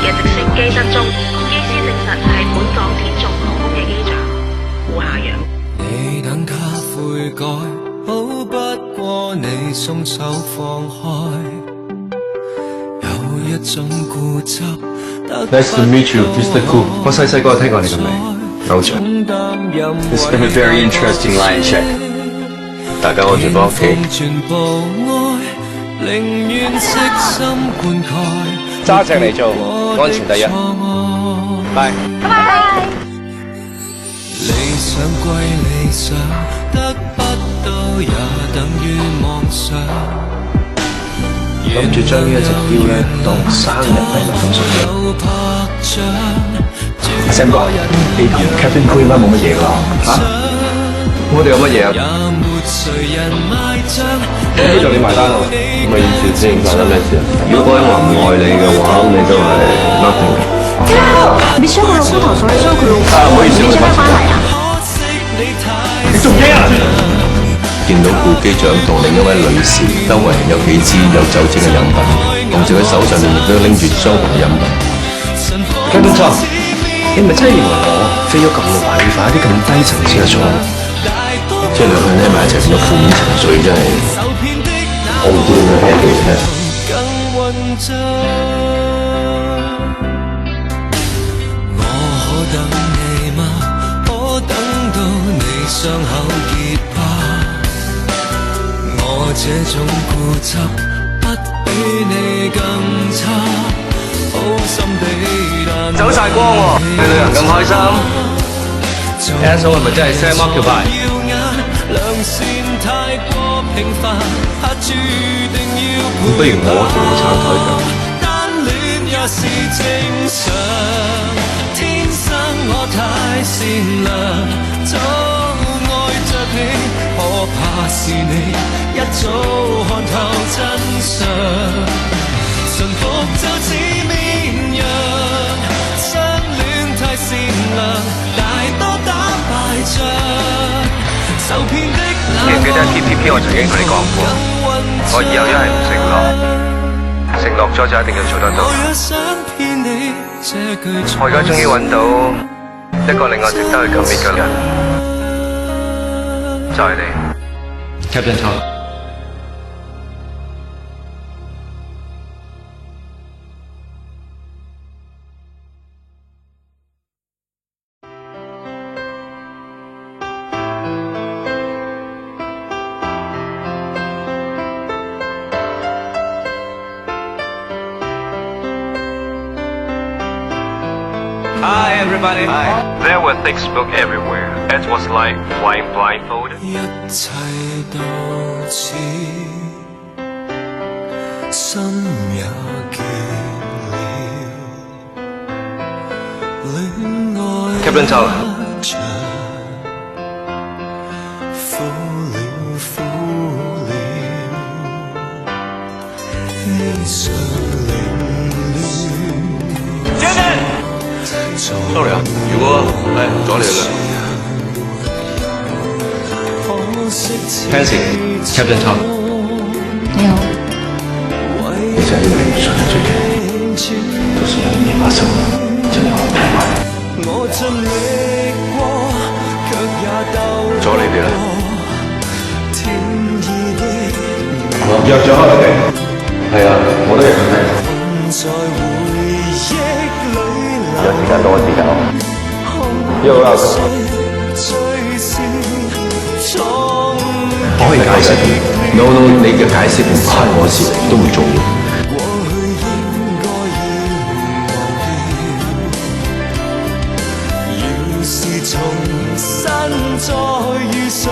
嘅直升機失蹤，機師證實係本港天眾航空嘅機長胡夏陽。你等他悔改，好不過你鬆手放開，有一種固執。Nice to meet you, Mr. Koo。我細個聽過你嘅名，偶像。It's been a very interesting line check。大家安全返屋企。揸正嚟做，安全第一。拜拜。理想歸理想，得不到也等於妄想。諗住將呢一隻錶咧當生日禮物咁送俾阿 Sam 哥，你同 Captain Koo 應該冇乜嘢㗎嚇？我哋有乜嘢啊？呢度你埋單喎，咩意思先？發生咩事啊？如果嗰人話唔愛你嘅話，你都係 nothing。你傷佢老公頭，所以傷佢老婆。唔好意思，你做咩翻嚟啊？你做咩啊？見到副機長同另一位女士，周圍有幾支有酒精嘅飲品，同時佢手上面亦都拎住相同嘅飲品。Captain Tom，你唔係真係認為我飛咗咁耐，會犯一啲咁低層次嘅錯誤？即係兩個人喺埋一齊變咗負面情緒，真係好唔知點樣 handle 嘅。我可等你嗎？可等到你傷口結疤？我這種固執不比你更差，好心地走晒光喎，你旅行咁開心。S.O. 係咪真係 Sam Occupy？咁不如我同你撐台腳。天生我太善良，早愛着你，可怕是你一早看透真相，馴服就似綿羊，相戀太善良，大多打敗仗，受騙的那個。記唔記得 TPP 我曾經同你講過，我以後一係唔承諾，承諾咗就一定要做得到。我而家終於揾到一個令我值得去 commit 嘅人，就係你 ，Captain Tom。Hi everybody. Hi. There were textbooks everywhere. It was like flying blindfolded. 一切都似心也結了，戀愛 Captain Tom。苦了苦了，衣裳凌亂。Sorry 啊，如果阻你啦。Pansy，Captain Tom。你好。你在這個理想的追求，都是因你發生了，真的好痛快。阻你哋啦。約咗開佢。係啊，我都約緊你。有時間多時間咯。約啦。我可以解釋。No， 你嘅解釋唔關我事，都會做嘅。要是重新再遇上。